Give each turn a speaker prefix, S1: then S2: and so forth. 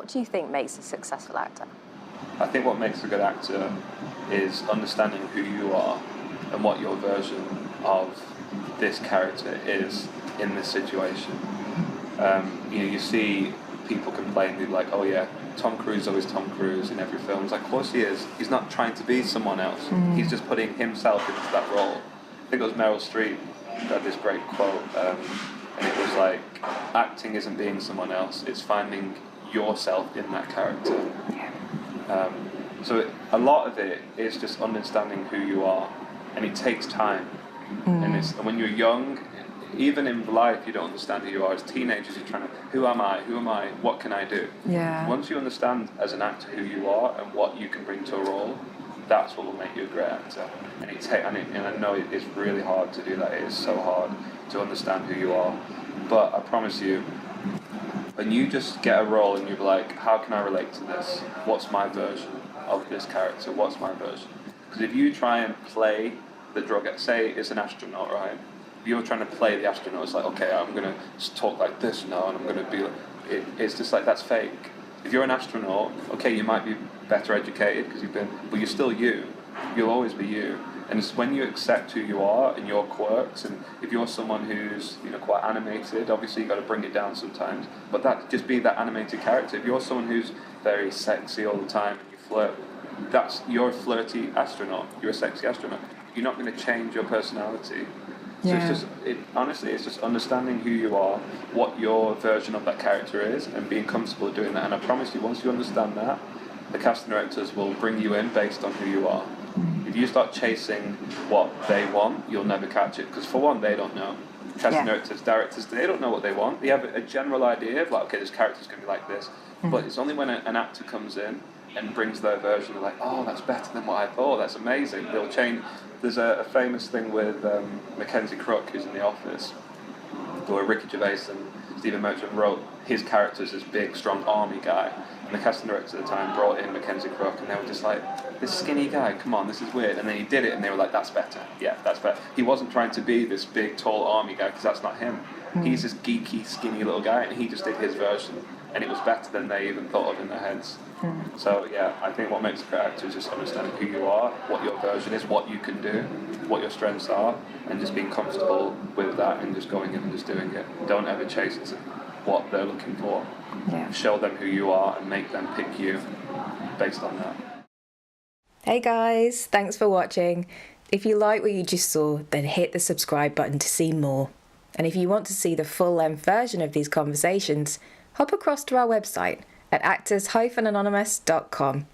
S1: what do you think makes a successful actor?
S2: I think what makes a good actor is understanding who you are and what your version of this character is in this situation. You see people complain, they're like, oh yeah, Tom Cruise is always Tom Cruise in every film. It's like, of course he is. He's not trying to be someone else. He's just putting himself into that role. I think it was Meryl Streep that had this great quote, and it was like, acting isn't being someone else, it's finding yourself in that character. So a lot of it is just understanding who you are, and it takes time. And when you're young, even in life, you don't understand who you are. As teenagers, you're trying to, who am I? What can I do?
S1: Yeah.
S2: Once you understand as an actor who you are and what you can bring to a role, that's what will make you a great actor. And I know it is really hard to do that. It is so hard to understand who you are. But I promise you, when you just get a role and you're like, how can I relate to this? What's my version of this character? What's my version? Because if you try and play the drug, say it's an astronaut, right? If you're trying to play the astronaut, it's like, okay, I'm going to talk like this now, and I'm going to be like, it's just like, that's fake. If you're an astronaut, okay, you might be better educated because but you're still you. You'll always be you. And it's when you accept who you are and your quirks, and if you're someone who's quite animated, obviously you've got to bring it down sometimes, but just be that animated character. If you're someone who's very sexy all the time and you flirt, you're a flirty astronaut, you're a sexy astronaut. You're not going to change your personality. So it's just understanding who you are, what your version of that character is, and being comfortable doing that. And I promise you, once you understand that, the casting directors will bring you in based on who you are. If you start chasing what they want, you'll never catch it. Because for one, they don't know. Casting directors, they don't know what they want. They have a general idea of like, okay, this character's going to be like this. But it's only when an actor comes in and brings their version, they're like, oh, that's better than what I thought. That's amazing. They'll change. There's a famous thing with Mackenzie Crook, who's in The Office, where Ricky Gervais and Stephen Merchant wrote his character as this big, strong army guy. And the casting director at the time brought in Mackenzie Crook, and they were just like, this skinny guy, come on, this is weird. And then he did it, and they were like, that's better. Yeah, that's better. He wasn't trying to be this big, tall army guy, because that's not him. He's this geeky, skinny little guy, and he just did his version. And it was better than they even thought of in their heads. So yeah, I think what makes a great actor is just understanding who you are, what your version is, what you can do, what your strengths are, and just being comfortable with that and just going in and just doing it. Don't ever chase what they're looking for. Show them who you are and make them pick you based on that.
S1: Hey guys, thanks for watching. If you like what you just saw, then hit the subscribe button to see more. And if you want to see the full-length version of these conversations, hop across to our website at actors-anonymous.com.